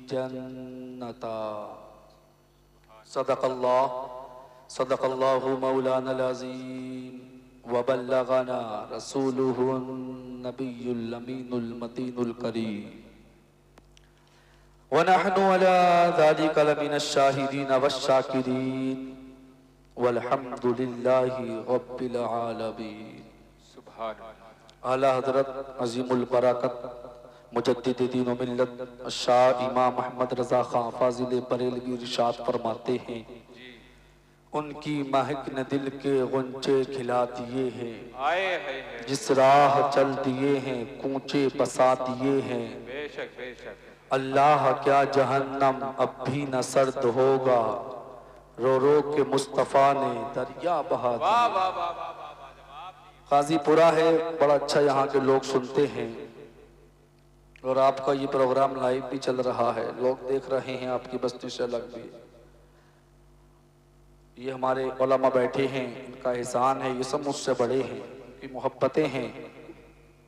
جنتا۔ صدق اللہ مولانا العظیم وبلغنا رسولہ النبی الامین المتین الکریم ونحن على ذلك لمن الشاہدین والشاکرین والحمد للہ رب العالمین۔ سبحان اعلیٰ حضرت عظیم البرکت مجدد دین و ملت شاہ امام محمد رضا خان فاضل بریلوی ارشاد فرماتے ہیں، ان کی مہک نے دل کے غنچے کھلا دیے ہیں، جس راہ چل دیے ہیں کوچے بسا دیے ہیں۔ بے شک بے شک۔ اللہ کیا جہنم اب بھی نہ سرد ہوگا، رو رو کے مصطفیٰ نے دریا بہا دیا۔ قاضی پورا ہے، بڑا اچھا یہاں کے لوگ سنتے ہیں، اور آپ کا یہ پروگرام لائیو بھی چل رہا ہے، لوگ دیکھ رہے ہیں آپ کی بستی سے الگ بھی۔ یہ ہمارے علماء بیٹھے ہیں، ان کا احسان ہے، یہ سب مجھ سے بڑے ہیں، ان کی محبتیں ہیں،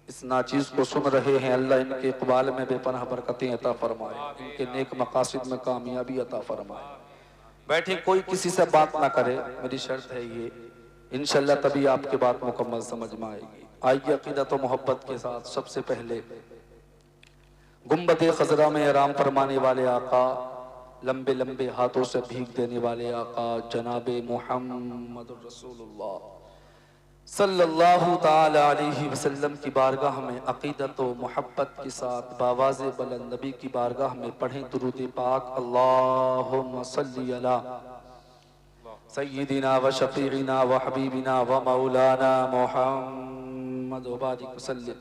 اس ناچیز کو سن رہے ہیں۔ اللہ ان کے اقبال میں بے پناہ برکتیں عطا فرمائے، ان کے نیک مقاصد میں کامیابی عطا فرمائے۔ بیٹھے کوئی کسی سے بات نہ کرے، میری شرط ہے یہ، انشاءاللہ تبھی آپ کی بات مکمل سمجھ میں آئے گی۔ آئیے عقیدت و محبت کے ساتھ سب سے پہلے گنبد خضرا میں آرام فرمانے والے آقا، لمبے لمبے ہاتھوں سے بھیگ دینے والے آقا جناب محمد رسول اللہ صلی اللہ تعالی علیہ وسلم کی بارگاہ میں عقیدت و محبت کے ساتھ باواز بلند نبی کی بارگاہ میں پڑھیں درود پاک۔ اللہم صلی علی سیدنا و شفیعنا و حبیبنا و مولانا محمد و بارک وسلم۔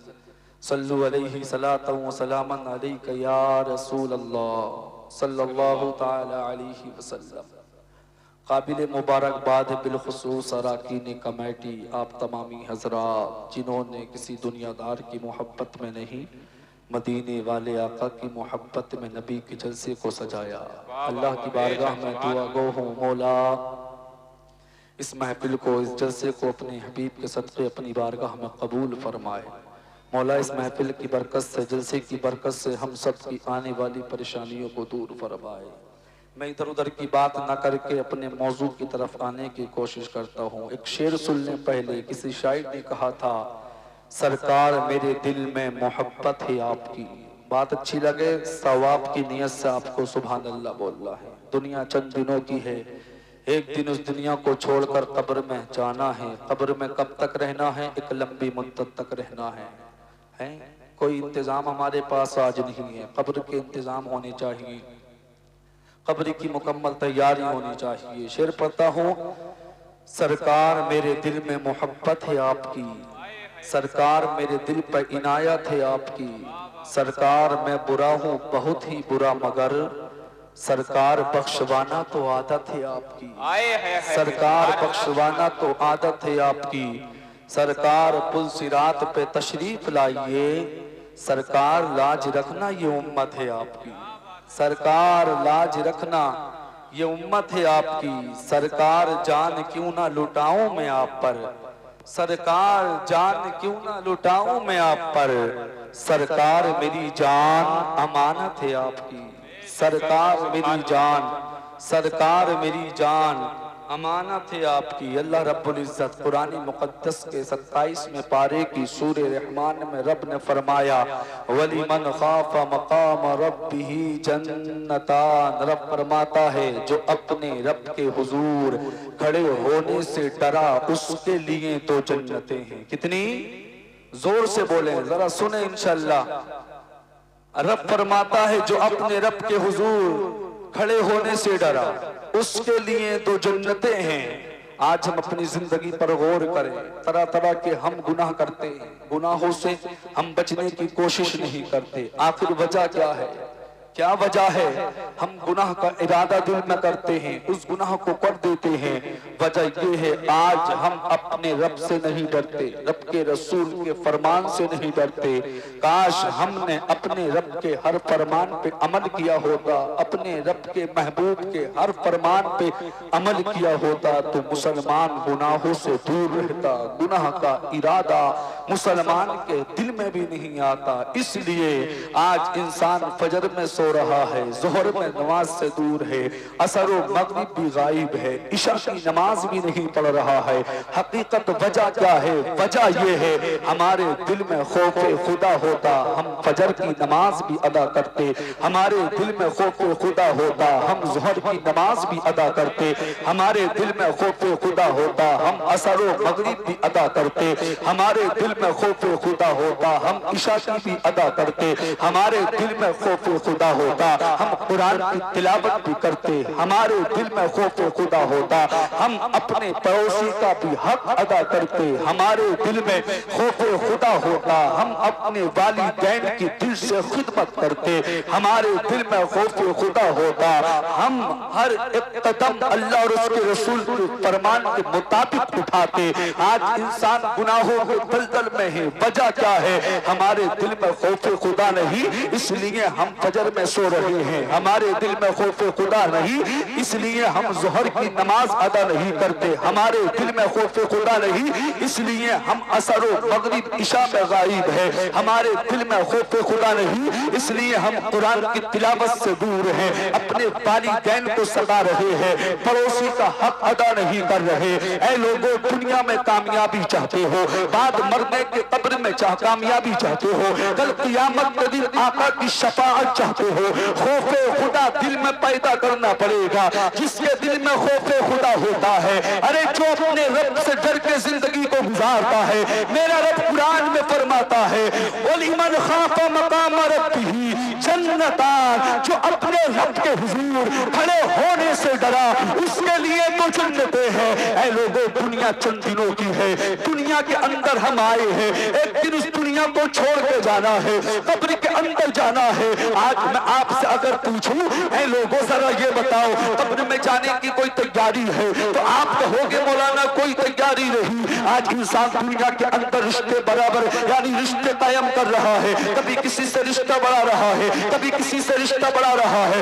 صلو علیہ صلاۃ و سلاما علیک یا رسول اللہ صلی اللہ تعالی علیہ وسلم۔ قابل مبارکباد بالخصوص اراکین کمیٹی، آپ تمامی حضرات جنہوں نے کسی دنیا دار کی محبت میں نہیں، مدینے والے آقا کی محبت میں نبی کے جلسے کو سجایا۔ اللہ کی بارگاہ میں دعا گو ہوں، مولا اس محفل کو، اس جلسے کو اپنے حبیب کے صدقے اپنی بارگاہ میں قبول فرمائے۔ مولا اس محفل کی برکت سے، جلسے کی برکت سے ہم سب کی آنے والی پریشانیوں کو دور فرمائے۔ میں ادھر ادھر کی بات نہ کر کے اپنے موضوع کی طرف آنے کی کوشش کرتا ہوں۔ ایک شعر سننے پہلے کسی شاعر نے کہا تھا، سرکار میرے دل میں محبت ہے آپ کی۔ بات اچھی لگے، ثواب کی نیت سے آپ کو سبحان اللہ بولنا ہے۔ دنیا چند دنوں کی ہے، ایک دن اس دنیا کو چھوڑ کر قبر میں جانا ہے۔ قبر میں کب تک رہنا ہے؟ ایک لمبی مدت تک رہنا ہے۔ کوئی انتظام ہمارے پاس آج نہیں ہے، قبر کے انتظام ہونے چاہیے، قبر کی مکمل تیاری ہونی چاہیے۔ شعر پڑھتا ہوں، سرکار میرے دل میں محبت ہے آپ کی، سرکار میرے دل پر عنایت ہے آپ کی، سرکار میں برا ہوں بہت ہی برا مگر سرکار بخشوانا تو عادت ہے آپ کی، سرکار بخشوانا تو عادت ہے آپ کی، سرکار پل صراط پہ تشریف لائیے، سرکار لاج رکھنا یہ امت ہے آپ کی، سرکار لاج رکھنا یہ امت ہے آپ کی، سرکار جان کیوں نہ لٹاؤں میں آپ پر، سرکار جان کیوں نہ لٹاؤں میں آپ پر، سرکار میری جان امانت ہے آپ کی، سرکار میری جان، سرکار میری جان امانت ہے آپ کی۔ اللہ رب العزت قرآن مقدس کے 27 پارے کی سورہ رحمان میں رب نے فرمایا، وَلِمَنْ خَافَ مَقَامَ رَبِّهِ جَنَّتَانِ، رب فرماتا ہے جو اپنے رب کے حضور کھڑے ہونے سے ڈرا اس کے لیے تو جنتیں ہیں۔ کتنی؟ زور سے بولیں، ذرا سنیں انشاءاللہ۔ رب فرماتا ہے جو اپنے رب کے حضور کھڑے ہونے سے ڈرا اس کے لیے تو جنتیں ہیں۔ آج ہم اپنی زندگی پر غور کریں، طرح طرح کے ہم گناہ کرتے ہیں، گناہوں سے ہم بچنے کی کوشش نہیں کرتے۔ آخر وجہ کیا ہے؟ کیا وجہ ہے؟ ہم گناہ کا ارادہ دل میں کرتے ہیں، اس گناہ کو کر دیتے ہیں۔ وجہ یہ ہے آج ہم اپنے رب سے نہیں ڈرتے، رب کے رسول کے فرمان سے نہیں ڈرتے۔ کاش ہم نے اپنے رب کے ہر فرمان پہ عمل کیا ہوتا، اپنے رب کے محبوب کے ہر فرمان پہ عمل کیا ہوتا تو مسلمان گناہوں سے دور رہتا۔ گناہ کا ارادہ مسلمان کے دل میں بھی نہیں آتا، اس لیے آج انسان فجر میں سو سو رہا ہے، ظہر میں نماز سے دور ہے، عصر و مغرب بھی غائب ہے، عشاء کی نماز بھی نہیں پڑھ رہا ہے۔ حقیقت وجہ کیا ہے؟ وجہ یہ ہے ہمارے دل میں خوف خدا ہوتا ہم فجر کی نماز بھی ادا کرتے، ہمارے دل میں خوف خدا ہوتا ہم ظہر کی نماز بھی ادا کرتے، ہمارے دل میں خوف خدا ہوتا ہم عصر و مغرب بھی ادا کرتے، ہمارے دل میں خوف خدا ہوتا ہم عشاء کی بھی ادا کرتے، ہمارے دل میں خوف خدا ہوتا ہم قرآن کی تلاوت بھی کرتے، ہمارے دل میں خوف خدا ہوتا ہم اپنے پڑوسی کا بھی حق ادا کرتے، ہمارے دل میں خوف خدا ہوتا ہم اپنے والدین کی دل سے خدمت کرتے، ہمارے دل میں خوف خدا ہوتا ہم ہر ایک قدم اللہ اور اس کے رسول کے فرمان کے مطابق اٹھاتے۔ آج انسان گناہوں کے دلدل میں ہے، وجہ کیا ہے؟ ہمارے دل میں خوف خدا نہیں، اس لیے ہم فجر میں سو رہے ہیں، ہمارے دل میں خوف خدا نہیں، اس لیے ہم ظہر کی نماز ادا نہیں کرتے، ہمارے دل میں خوف خدا نہیں، اس لیے ہم عصر و مغرب عشاء میں غائب ہے، ہمارے دل میں خوف خدا نہیں، اس لیے ہم قرآن کی تلاوت سے دور ہیں، اپنے والدین کو ستا رہے ہیں، پڑوسی کا حق ادا نہیں کر رہے۔ اے لوگوں، دنیا میں کامیابی چاہتے ہو، بعد مرنے کے قبر میں کامیابی چاہتے ہو، کل قیامت کے دن آقا کی شفاعت چاہتے ہو، خوف خدا دل میں پیدا کرنا پڑے گا۔ جس کے دل میں خوف خدا ہوتا ہے، ارے جو اپنے رب سے ڈر کے زندگی کو گزارتا ہے، میرا رب قرآن میں فرماتا ہے وَلِمَنْ خَافَ مَقَامَ رَبِّهِ جَنَّتَانِ، جو اپنے رب کے حضور کھڑے ہونے سے ڈرا اس کے لیے تو جنتیں ہیں۔ اے لوگوں، دنیا چند دنوں کی ہے، دنیا کے اندر ہم آئے ہیں، ایک دن اس دنیا کو چھوڑ کے جانا ہے، قبر کے اندر جانا ہے۔ آج میں آپ سے اگر پوچھوں، اے لوگوں ذرا یہ بتاؤ قبر میں جانے کی کوئی تیاری ہے تو آپ کہو گے مولانا کوئی تیاری نہیں۔ آج انسان دنیا کے اندر رشتے برابر یعنی رشتے قائم کر رہا ہے، کبھی کسی سے رشتہ بڑھا رہا ہے، کبھی کسی سے رشتہ بڑھا رہا ہے،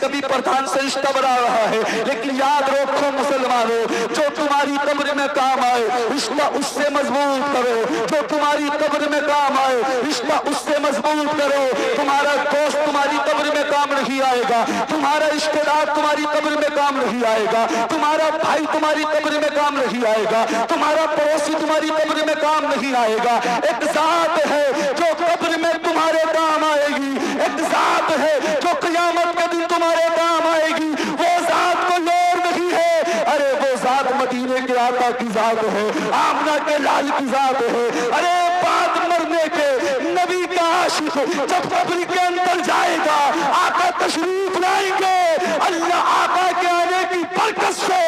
کبھی پردھان سے رشتہ بڑھا رہا ہے، لیکن یاد رکھو مسلمانوں، جو تمہاری قبر میں کام آئے رشتہ اس سے مضبوط کرو، جو تمہاری قبر میں کام آئے رشتہ اس سے مضبوط کرو۔ تمہارا دوست تمہاری قبر میں کام نہیں آئے گا، تمہارا رشتہ دار تمہاری قبر میں کام نہیں آئے گا، تمہارا بھائی تمہاری قبر میں کام نہیں آئے گا، تمہارا پڑوسی تمہاری قبر میں کام نہیں آئے گا۔ ایک ذات ہے جو قبر میں تمہارے کام آئے گی، ایک ذات ہے جو قیامت کے دن تمہارے کام آئے گی، وہ ذات کو اور نہیں ہے، ارے وہ ذات مدینے کے آقا کی ذات ہے، آمنہ کے لال کی ذات ہے۔ ارے بعد مرنے کے نبی کا عاشق جب قبر کے اندر جائے گا، آقا تشریف لائیں گے، اللہ آقا کے آنے کی برکت سے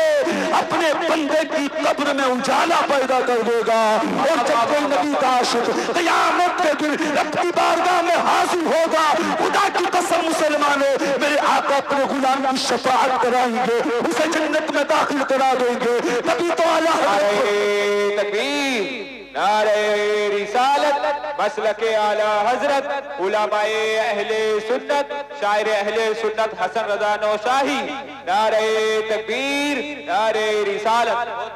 اپنے بندے کی قبر میں اجالا پیدا کر دے گا، اور جب کوئی نبی کا عاشق قیامت کے دن رب کی بارگاہ میں حاضر ہوگا، خدا کی قسم مسلمانوں، میرے آقا اپنے غلام کی شفاعت کرائیں گے، اسے جنت میں داخل کرا دیں گے۔ تبھی تو اعلیٰ نعرہ تکبیر، نعرہ رسالت، مسلک اعلیٰ حضرت، علماء اہل سنت، شاعر اہل سنت حسن رضا نوشاہی، نعرہ تکبیر، نعرہ رسالت۔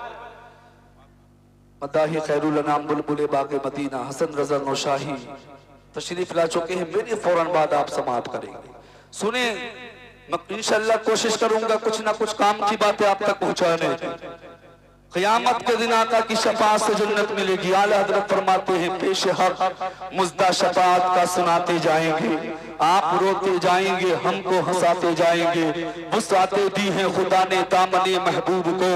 مداحِ خیر الانام بلبل باغ مدینہ حسن رضا نوشاہی تشریف لا چکے ہیں، میرے فوراً بعد آپ سماعت کریں گے۔ سنیں، میں انشاءاللہ کوشش کروں گا کچھ نہ کچھ کام کی باتیں آپ تک پہنچانے کی۔ قیامت کے دن آقا کی شفاعت سے جنت ملے گی۔ اعلیٰ حضرت فرماتے ہیں پیش حق مزدہ شفاعت کا سناتے جائیں گے، آپ روتے جائیں گے، ہم کو ہنساتے جائیں گے، وسعتیں دی ہیں خدا نے دامن محبوب کو،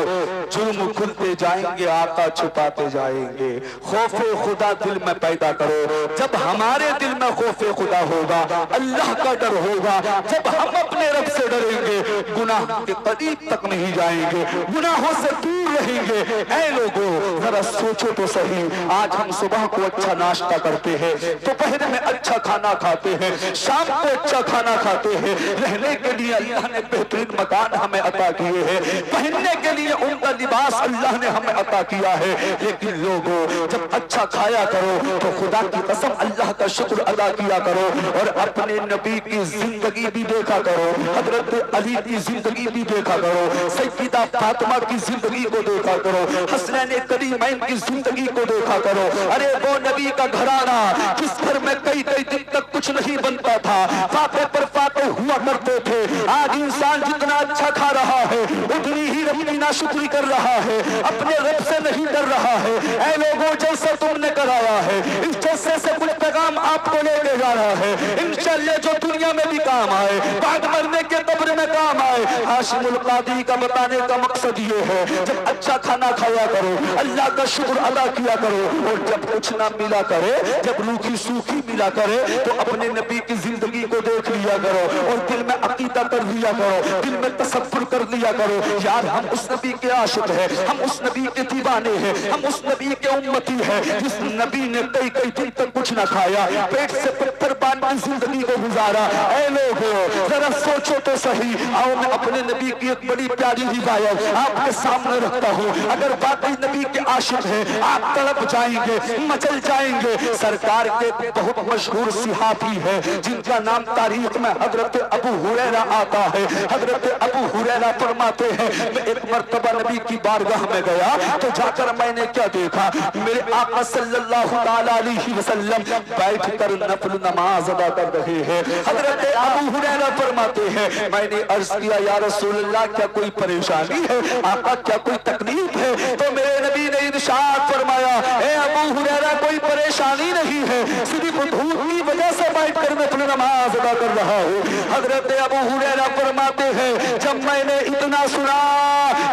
جرم کھلتے جائیں گے، آقا چھپاتے جائیں گے۔ خوف خدا دل میں پیدا کرو، جب ہمارے دل میں خوف خدا ہوگا، اللہ کا ڈر ہوگا، جب ہم اپنے رب سے ڈریں گے، گناہ کے قریب تک نہیں جائیں گے، گناہوں سے دور رہیں گے۔ اے لوگوں ذرا سوچو تو صحیح، آج ہم صبح کو اچھا ناشتہ کرتے ہیں، دوپہر میں اچھا کھانا کھاتے ہیں، شام کو اچھا کھانا کھاتے ہیں، رہنے کے لیے اللہ نے بہترین مکان ہمیں عطا کیے ہیں، پہننے کے لیے عمدہ لباس اللہ نے ہمیں عطا کیا ہے، لیکن لوگوں جب اچھا کھایا کرو تو خدا کی قسم اللہ کا شکر ادا کیا کرو، اور اپنے نبی کی زندگی بھی دیکھا کرو، حضرت علی کی زندگی بھی دیکھا کرو، سیدہ فاطمہ کی زندگی کو دیکھا کرو, حسنین کریمین کی زندگی کو دیکھا کرو. ارے وہ نبی کا گھرانہ جس گھر میں کئی دن تک کچھ نہیں بنتا تھا, فاقے پر فاقے ہوا کرتے تھے. آج انسان جتنا اچھا کھا رہا ہے اتنی ہی رب کی ناشکری کر رہا ہے, اپنے رب سے نہیں ڈر رہا ہے. اے لوگوں, جلسہ تم نے کرایا ہے, اس جلسے سے کچھ پیغام آپ کو لے کے جا رہا ہے. انشاءاللہ جو دنیا میں بھی کام آئے, بعد مرنے کے قبر میں کام آئے. ہاشم القادری کا بتانے کا مقصد یہ ہے, جب اچھا کھانا کھایا کرو, اللہ کا شکر ادا کیا کرو, اور جب کچھ نہ ملا کرے, جب روکھی سوکھی ملا کرے, تو اپنے نبی کی زندگی کو دیکھ لیا کرو اور دل میں عقیدہ کر لیا کرو, دل میں تصور کر لیا کرو, یار ہم اس نبی کے عاشق ہیں, ہم اس نبی کے دیوانے ہیں, ہم اس نبی کے امتی ہیں جس نبی نے کئی دن تک کچھ نہ کھایا, پیٹ سے پتھر باندھ کی زندگی کو گزارا. اے لوگوں ذرا سوچو تو صحیح. آؤ میں اپنے نبی کی ایک بڑی پیاری روایت آپ کے سامنے رکھتا ہوں. اگر واقعی نبی کے عاشق ہیں آپ تڑپ جائیں گے, مچل جائیں گے. سرکار کے بہت مشہور صحابی ہے جن کا نام تاریخ میں حضرت ابو ہریرہ آتا ہے. حضرت ابو ہریرہ فرماتے ہیں, میں ایک مرتبہ نبی کی بارگاہ میں گیا تو جا کر میں نے کیا دیکھا, میرے آقا صلی اللہ علیہ وسلم بیٹھ کر نفل نماز ادا کر رہے ہیں. حضرت ابو ہریرہ فرماتے ہیں, میں نے عرض کیا یا رسول اللہ کیا کوئی پریشانی ہے, آقا کیا کوئی تکلیف ہے؟ تو میرے نبی نے ارشاد فرمایا, اے ابو ہریرہ کوئی پریشانی نہیں ہے, صرف دھوپ کی وجہ سے بیٹھ کر نفل نماز ادا کر رہا ہوں. حضرت ابو ہریرہ فرماتے ہیں, جب میں نے اتنا سنا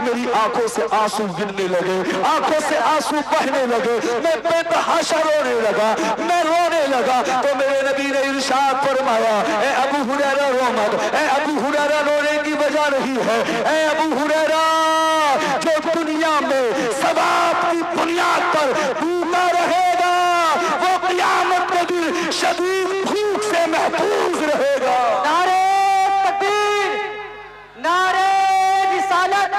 میری آنکھوں سے آنسو گرنے لگے, آنکھوں سے آنسو بہنے لگے, میں بے تحاشا رونے لگا, میں رونے لگا. تو میرے نبی نے ارشاد فرمایا, اے ابو ہریرہ رو مت, اے ابو ہریرہ رونے کی وجہ نہیں ہے, اے ابو ہریرہ جو دنیا میں ثواب کی بنیاد پر بھوکا رہے گا وہ قیامت کے دن شدید بھوک سے محفوظ رہے گا. نعرہ تکبیر, نعرہ رسالت,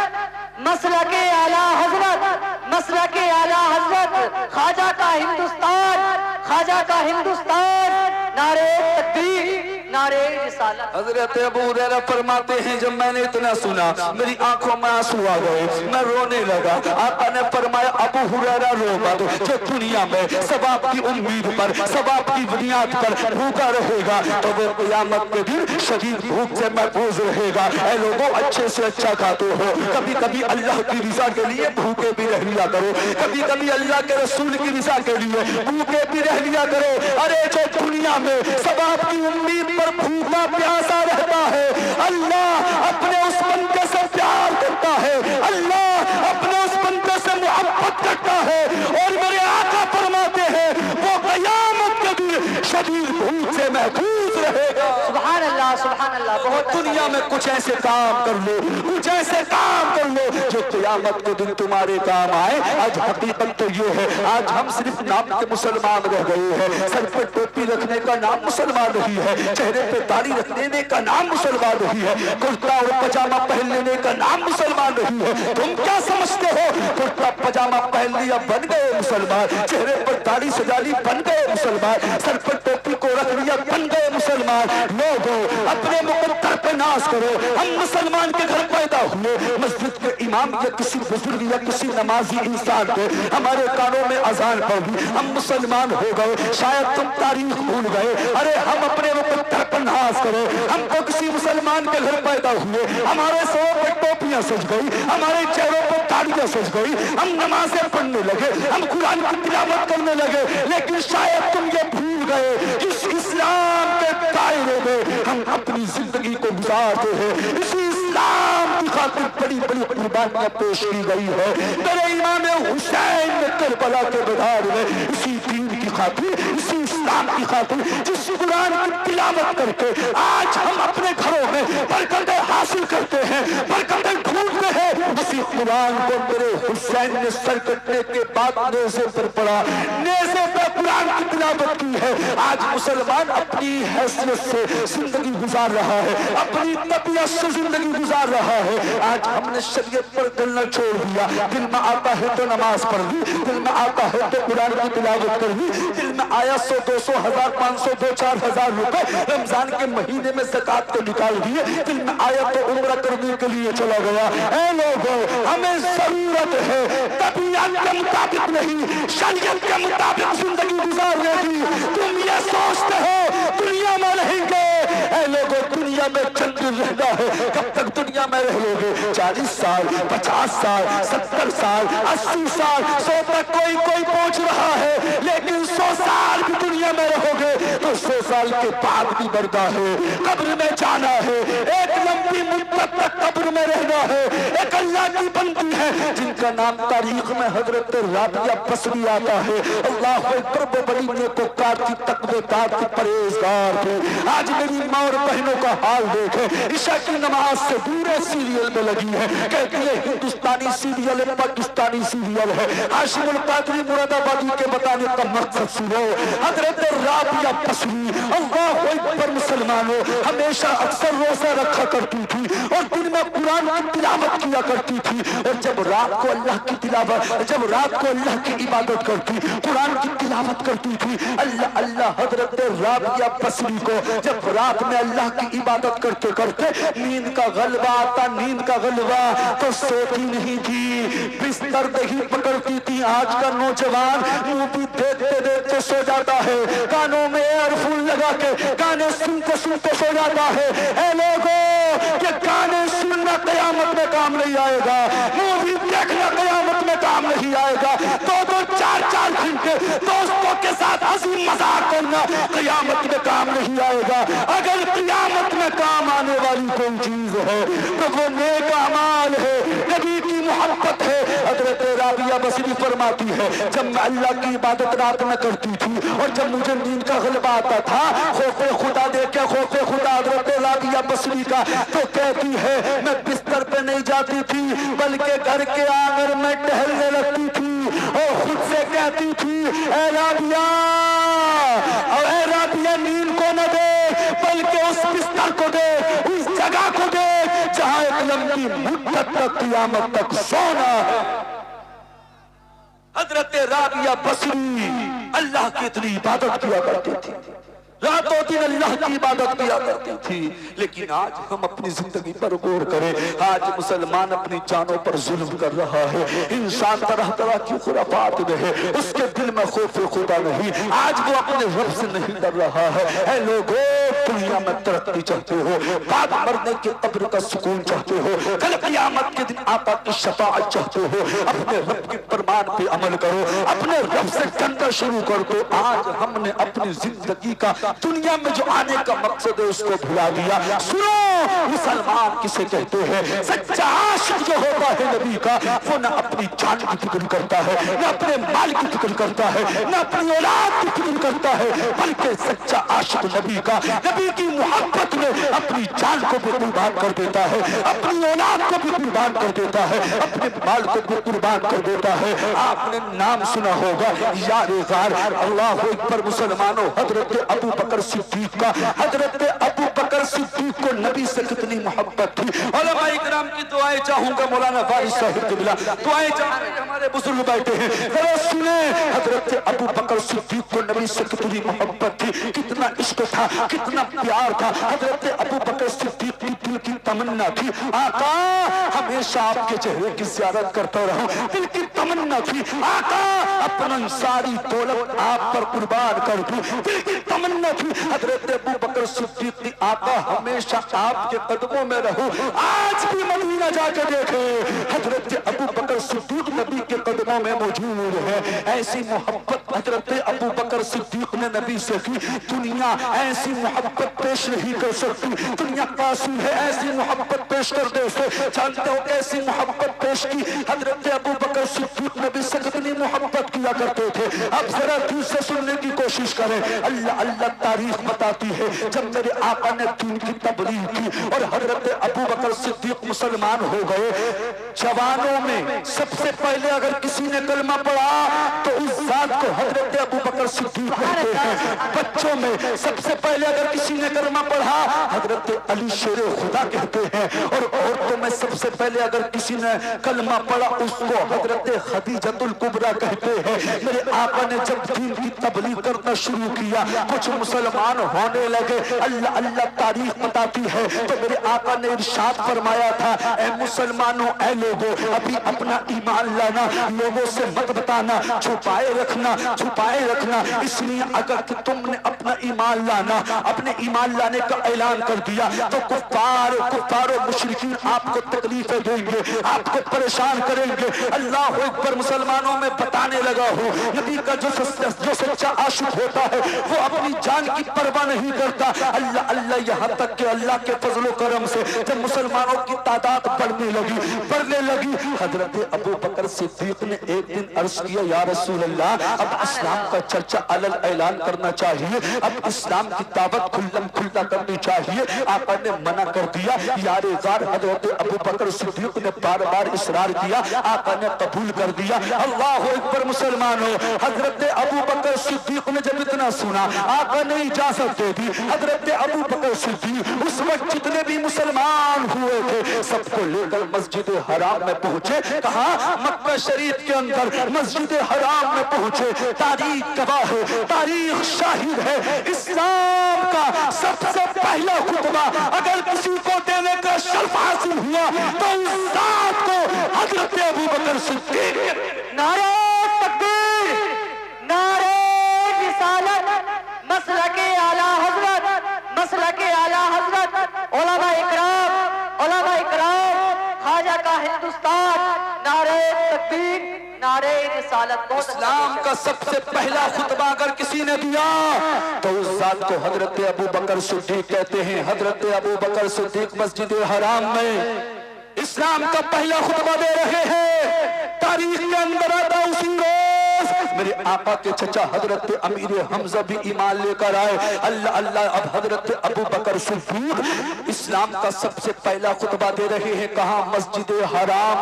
مسلک اعلیٰ حضرت, مسلک اعلیٰ حضرت, خواجہ کا ہندوستان, خواجہ کا ہندوستان. نعرہ تکبیر, نعرہ رسالت. حضرت ابو ہریرہ فرماتے ہیں, جب میں نے اتنا سنا میری آنکھوں میں آنسو آ گئے, میں رونے لگا. آقا نے فرمایا, ابو ہریرہ رو مت, جو دنیا میں ثواب کی امید پر, ثواب کی بنیاد پر بھوکا رہے گا تو وہ قیامت کے دن شدید بھوک سے محفوظ رہے گا. اے لوگوں اچھے سے اچھا کھاتے ہو, کبھی کبھی اللہ کی رضا کے لیے بھوکے بھی رہ لیا کرو, کبھی کبھی اللہ کے رسول کی رضا کے لیے بھوکے بھی رہ لیا کرو. ارے جو دنیا میں ثواب کی امید پر بھوکا پیاسا رہتا ہے, اللہ اپنے اس بندے سے پیار کرتا ہے, اللہ اپنے اس بندے سے محبت کرتا ہے, اور میرے آقا فرماتے ہیں وہ قیامت کے دن شدید بھوک سے محفوظ رہے گا. سبحان اللہ, سبحان اللہ. بہت دنیا میں کچھ ایسے کام کر لو, کچھ ایسے کام کر لو جو قیامت کے دن تمہارے کام آئے. آج حقیقت تو یہ ہے, آج ہم صرف نام کے مسلمان رہ گئے ہیں, سر پہ ٹوپی رکھنے کا نام مسلمان نہیں ہے, چہرے پہ داڑھی رکھنے کا نام مسلمان نہیں ہے, کرتا اور پجامہ پہن لینے کا نام مسلمان نہیں ہے. تم کیا سمجھتے ہو, کرتا پجامہ پہن لیا بن گئے مسلمان, چہرے پر داڑھی سجا لی بن گئے مسلمان, سر پر ٹوپی کو رکھ لیا بن گئے مسلمان. لوگوں اپنے مقدر پہ ناز کرو, ہم مسلمان کے گھر پیدا ہوئے, مسجد کے امام یا کسی بزرگ یا کسی نمازی انسان کے ہمارے کانوں میں اذان پڑی, ہم مسلمان ہو گئے. شاید تم تاریخ بھول گئے, ارے ہم اپنے مقدر پر ناز کرو. ہم کو کسی مسلمان کے گھر پیدا ہوئے, ہمارے سروں پہ ٹوپیاں سج گئی, ہمارے چہروں پہ داڑیاں سج گئی, ہم نمازیں پڑھنے لگے, ہم قرآن کی تلاوت کرنے لگے, لیکن شاید تم یہ بھول گئے اس اسلام کے دائرے میں ہم اپنی زندگی کو گزارتے ہیں. اسی اسلام کی خاطر بڑی بڑی قربانیاں پیش کی گئی ہے. میرے امام حسین نے کربلا کے میدان میں اسی دین کی خاطر, اسی اسلام کی خاطر, جس قرآن کی تلاوت کر کے آج ہم اپنے گھروں میں برکتیں حاصل کرتے ہیں, برکتیں ڈھونڈتے ہیں, اسی قرآن کو میرے حسین نے سر کٹنے کے بعد نیزے پر پڑا, نیزے پر قرآن کی تلاوت کی ہے. آج مسلمان اپنی حیثیت سے زندگی گزار رہا ہے, اپنی طبیعت سے زندگی گزار رہا ہے. آج ہم نے شریعت پر چلنا چھوڑ دیا, دل میں آتا ہے تو نماز پڑھ لی, دل میں آتا ہے تو قرآن کی تلاوت کر لی, دل میں آیا 100 200 1000 500 2 4000 روپے رمضان کے مہینے میں زکات کو نکال دیے, دل میں آیا تو عمرہ کرنے کے لیے چلا گیا. اے لوگوں ہمیں ضرورت ہے طبیعت کے مطابق نہیں شریعت کے مطابق زندگی گزارنے کی. تم یہ سوچتے ہو دنیا میں رہیں گے. اے لوگوں دنیا میں چند دن رہنا ہے. کب تک دنیا میں رہ لو گے؟ 40 سال 50 سال 70 سال 80 سال 100 تک کوئی پہنچ رہا ہے. لیکن 100 سال بھی دنیا میں رہو گے تو 100 سال کے بعد بھی مرنا ہے. قبر میں جانا ہے. ایک لمبی مدت تک قبر میں رہنا ہے. ایک اللہ کی بندی ہے جن کا نام تاریخ میں حضرت رابعہ بصری آتا ہے. اللہ اکبر. وہ بڑی نیکوکار کی تقوی دار کی پرہیزگار تھی. آج میری ماں اور بہنوں کا حال دیکھیں. عشاء کی نماز سے دورے سیریل میں لگی ہے. کہتی ہے ہندوستانی سیریل ہے پاکستانی سیریل ہے. ہاشم القادری مراد آبادی کے بتانے کا مقصد سنو. حضرت رابعہ بصری اللہ اکبر مسلمانوں ہمیشہ اکثر روزہ رکھا کرتی تھی اور دن میں قرآن کی تلاوت کیا کرتی تھی. اور جب رات کو اللہ کی تلاوت جب رات کو اللہ کی عبادت کرتی قرآن کی تلاوت کرتی تھی. اللہ اللہ. حضرت رابعہ بصری کو جب رات میں اللہ کی عبادت کرتے کرتے نیند کا غلبہ آتا نیند کا غلبہ تو سوتی نہیں تھی. بستر دہی پکڑتی تھی. آج کا نوجوان مووی دیکھتے دیکھتے سو جاتا ہے. کانوں میں ایئر فون لگا کے گانے سنتے سنتے سو جاتا ہے. اے لوگوں یہ گانے سننا قیامت میں کام نہیں آئے گا. مووی دیکھنا قیامت میں کام نہیں آئے گا. 2-4 گھنٹے دوستوں کے ساتھ ہنسی مذاق کرنا قیامت میں کام نہیں آئے گا. اگر قیامت میں کام آنے والی کوئی چیز ہے تو وہ نیک اعمال ہے نبی کی محبت ہے. حضرت رابعہ بصری فرماتی ہے جب میں اللہ کی عبادت رات میں کرتی تھی اور جب مجھے نیند کا غلبہ آتا تھا خوف خدا دیکھ کے خوف خدا حضرت رابعہ بصری کا تو کہتی ہے میں بستر پہ نہیں جاتی تھی بلکہ گھر کے آنگن میں ٹہلنے لگتی تھی اور خود سے کہتی تھی اے رابعہ نیند کو نہ دے بلکہ اس بستر کو دے اس جگہ کو دے جہاں ایک لمبی مدت تک قیامت تک سونا ہے. حضرت رابعہ بصری اللہ کی اتنی عبادت کیا کرتی تھی. راتوں دن اللہ کی عبادت کیا کرتی تھی. لیکن آج ہم اپنی زندگی پر غور کریں. آج مسلمان اپنی جانوں پر ظلم کر رہا ہے. انسان طرح طرح کی خرافات میں ہے. اس کے دل میں خوف خدا نہیں. آج وہ اپنے رب سے نہیں ڈر رہا ہے. اے لوگوں دنیا میں ترقی چاہتے ہو بعد مرنے کی قبر کا سکون چاہتے ہو کل قیامت کے دن آقا کی شفاعت چاہتے ہو اپنے رب کے فرمان پہ عمل کرو اپنے رب سے ڈرنا شروع کر دو. آج ہم نے اپنی زندگی کا دنیا میں جو آنے کا مقصد ہے اس کو بھلا دیا. سنو مسلمان کسے کہتے ہیں؟ سچا عاشق جو ہوتا ہے نبی کا وہ نہ اپنی جان کی فکر کرتا ہے نہ اپنے مال کی فکر کرتا ہے نہ اپنی اولاد کی فکر کرتا ہے بلکہ سچا عاشق نبی کا نبی کی محبت میں اپنی جان کو بھی قربان کر دیتا ہے اپنی اولاد کو بھی قربان کر دیتا ہے اپنے مال کو بھی قربان کر دیتا ہے. آپ نے نام سنا ہوگا یار غار. اللہ اکبر مسلمانوں حضرت ابو بکر صدیق کا حضرت ابو بکر صدیق کو نبی سے کتنی محبت تھی. علماء اکرام کی دعائیں چاہوں گا. مولانا فارس صاحب قبلہ دعائیں چاہتے ہیں. ہمارے بزرگ بیٹھے ہیں ذرا سنیں. حضرت ابو بکر صدیق کو نبی سے کتنی محبت تھی کتنا عشق تھا کتنا پیار تھا. حضرت ابو بکر صدیق کی دل کی تمنا تھی آقا ہمیشہ آپ کے چہرے کی زیارت کرتا رہوں. دل کی تمنا تھی آقا اپنا ساری دولت آپ پر قربان کر دوں. دل کی تمنا تھی حضرت ابو بکر صدیق کی آقا ہمیشہ آپ کے قدموں میں رہو. آج بھی مدینہ جا کے دیکھیں حضرت ابو بکر صدیق نبی کے قدموں میں موجود ہے. ایسی محبت حضرت ابو بکر صدیق نے نبی سے کی. دنیا ایسی محبت پیش نہیں کر سکتی. دنیا قاسم ہے ایسی محبت پیش کر دے اسے. جانتے ہو ایسی محبت پیش کی حضرت ابو بکر صدیق نبی سے کتنی محبت کیا کرتے تھے. اب ذرا دل سے سننے کی کوشش کریں. اللہ اللہ تاریخ بتاتی ہے جب میرے آقا نے دین کی تبلیغ کی اور حضرت ابو بکر صدیق مسلمان ہو گئے. جوانوں میں سب سے پہلے اگر کسی نے کلمہ پڑھا تو اس ذات کو حضرت ابو بکر صدیق کہتے ہیں. بچوں میں سب سے پہلے اگر کسی نے کلمہ پڑھا حضرت علی شیر خدا کہتے پڑھتے ہیں، اور عورتوں میں سب سے پہلے اگر کسی نے کلمہ پڑھا اس کو حضرت خدیجۃ الکبریٰ کہتے ہیں۔ میرے آقا نے جب دین کی تبلیغ کرنا شروع کیا، کچھ مسلمان ہونے لگے، اللہ اللہ تاریخ بتاتی ہے، تو میرے آقا نے ارشاد فرمایا تھا، اے مسلمانوں، اے لوگوں، ابھی اپنا ایمان لانا، لوگوں سے مت بتانا، چھپائے رکھنا، اس لیے اگر کہ تم نے اپنا ایمان لانا، اپنے ایمان لانے کا اعلان کر دیا تو کفار و مشرکین آپ کو تکلیفیں دیں گے، آپ کو پریشان کریں گے۔ اللہ اکبر، مسلمانوں میں بتانے لگا ہوں، نبی کا جو سچا عاشق ہوتا ہے وہ اپنی جان کی پرواہ نہیں کرتا۔ اللہ اللہ، یہاں تک کہ اللہ کے فضل و کرم سے جب مسلمانوں کی تعداد بڑھنے لگی، حضرت ابو بکر صدیق نے ایک دن عرض کیا، یا رسول اللہ، اب اسلام کا چرچا علل اعلان کرنا چاہیے، اب اسلام کی دعوت کھلم کھلا کرنی چاہیے۔ آقا نے منع کر دیا، یار غار حضرت ابو بکر صدیق نے بار بار اصرار کیا، آقا نے قبول کر دیا۔ اللہ اکبر مسلمانوں، حضرت ابو بکر صدیق نے جب اتنا سنا، آقا نے اجازت دے دی، حضرت ابو بکر صدیق اس وقت جتنے بھی مسلمان ہوئے تھے سب کو لے کر مسجد حرام میں پہنچے۔ کہا؟ مکہ شریف کے اندر مسجد حرام میں پہنچے۔ تاریخ گواہ ہے، تاریخ شاہد ہے، اسلام کا سب سے پہلا خطبہ اگر کسی کو دینے کا شرف حاصل ہوا تو اس ذات کو حضرت ابو بکر صدیق۔ نعرہ تکبیر، نعرہ رسالت، مسلک اعلی حضرت، علماء اکرام، خواجہ کا ہندوستان، نعرہ تکبیر، نعرہ رسالت۔ اسلام کا سب سے پہلا خطبہ اگر کسی نے دیا تو اس ذات کو حضرت ابو بکر صدیق کہتے ہیں۔ حضرت ابو بکر صدیق مسجد حرام میں اسلام کا پہلا خطبہ دے رہے ہیں۔ تاریخ کے اندر آتا اسی روز میرے آقا کے چچا حضرت امیر حمزہ بھی ایمان لے کر آئے۔ اللہ اللہ، اب حضرت ابو بکر صدیق اسلام کا سب سے پہلا خطبہ دے رہے ہیں۔ کہاں؟ مسجد حرام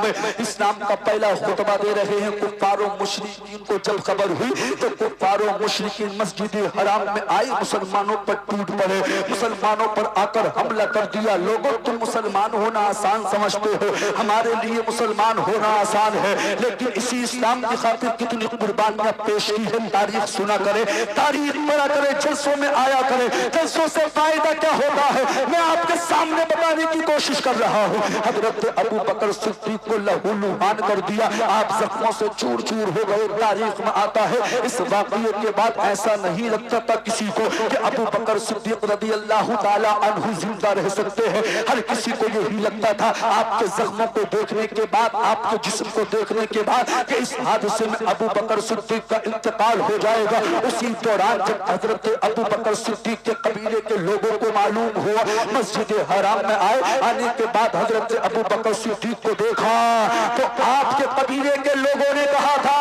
میں اسلام کا پہلا خطبہ دے رہے ہیں۔ کفار و مشرکین کو جب خبر ہوئی تو کفار و مشرکین مسجد حرام میں آئے، مسلمانوں پر ٹوٹ پڑے، مسلمانوں پر آ کر حملہ کر دیا۔ لوگوں، تم مسلمان ہونا آسان سمجھتے ہو، ہمارے لیے مسلمان ہونا آسان ہے، لیکن اسی اسلام کی خاطر کتنی قربانیاں پیش کی ہے۔ تاریخ سنا کرے، تاریخ پڑھا کرے، جلسوں میں آیا کرے۔ جلسوں سے فائدہ کیا ہوتا ہے میں آپ کے سامنے بتانے کی کوشش کر رہا ہوں۔ حضرت ابو بکر صدیق کو لہو لہان کر دیا، آپ زخموں سے چور چور ہو گئے۔ تاریخ میں آتا ہے اس واقعے کے بعد ایسا نہیں لگتا تھا کسی کو کہ ابو بکر صدیق رضی اللہ تعالی عنہ زندہ رہ سکتے ہیں۔ ہر کسی کو یہی لگتا تھا آپ کے زخموں کو دیکھنے کے بعد، آپ کے جسم کو دیکھنے کے بعد کہ اس حادثے میں ابو بکر صدیق کا انتقال ہو جائے گا۔ اسی دوران جب حضرت ابو بکر صدیق کے قبیلے کے لوگوں کو معلوم ہوا، مسجد حرام میں آئے، آنے کے بعد حضرت ابو بکر صدیق کو دیکھا تو آپ کے قبیلے کے لوگوں نے کہا تھا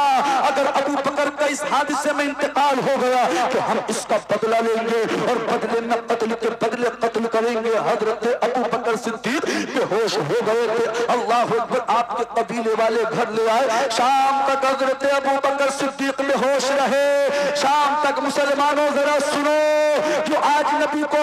اگر ابو بکر کا اس حادثے میں انتقال ہو گیا تو ہم اس کا بدلہ لیں گے اور بدلے میں قتل کے بدلے قتل کریں گے۔ حضرت ابو بکر صدیق بے ہوش ہو گئے تھے۔ اللہ اکبر، آپ کے قبیلے والے گھر لے آئے۔ شام تک حضرت ابو بکر صدیق بے ہوش رہے۔ شام تک مسلمانوں ذرا سنو، جو آج نبی کا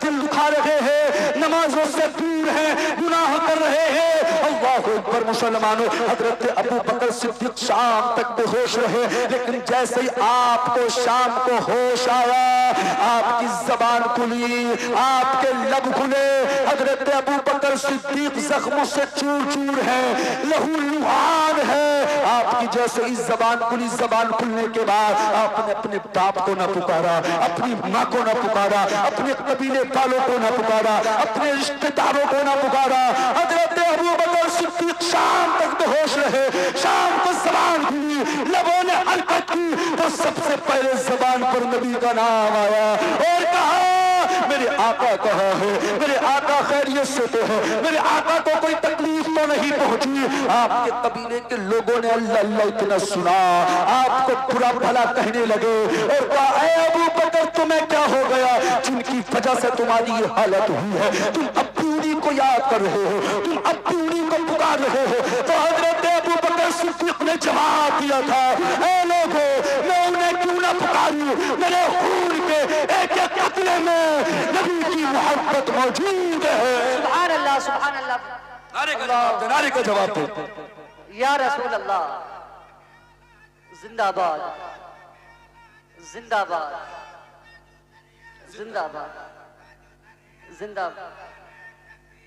دل دکھا رہے ہیں، نمازوں سے دور ہیں، گناہ کر رہے ہیں، اللہ اکبر مسلمانوں، حضرت ابو بکر صدیق شام تک بے ہوش رہے، لیکن جیسے ہی آپ کو شام کو ہوش آیا، آپ کی زبان کھلی، آپ کے لب کھلے۔ حضرت ابو بکر صدیق زخموں سے چور چور ہیں، لہو لہان ہے۔ آپ کی جیسے ہی زبان کھلی، زبان کھلنے کے بعد آپ نے اپنے باپ کو نہ پکارا، اپنی ماں کو نہ پکارا، اپنے قبیلے والوں کو نہ پکارا، اپنے رشتہ داروں کو نہ پکارا۔ حضرت ابو بکر صدیق شام تک بے ہوش رہے۔ شام کو زبان کھلی، لبوں نے حرکت کی تو سب سے پہلے زبان پر نبی کا نام آیا اور کہا میرے آقا کہاں ہے، میرے آقا خیریت سے تو ہے، میرے آقا کو کوئی تکلیف تو نہیں پہنچی۔ آپ کے قبیلے کے لوگوں نے اللہ اللہ اتنا سنا، آپ کو برا بھلا کہنے لگے اور کہا اے ابو بکر تمہیں کیا ہو گیا جن کی وجہ سے تمہاری یہ حالت ہوئی ہے؟ تم اب بھی انہیں کو یاد کر رہے ہو، تم اب بھی انہیں کو پکار رہے ہو۔ تو حضرت ابو بکر صدیق نے جواب دیا تھا اے لوگوں، میں انہیں کیوں نہ پکاروں، میرے خون کے ایک ایک قطرے میں نبی کی محبت موجود ہے. سبحان اللہ سبحان اللہ. نعرے کا جواب دے. یا رسول اللہ زندہ باد زندہ باد زندہ باد زندہ باد.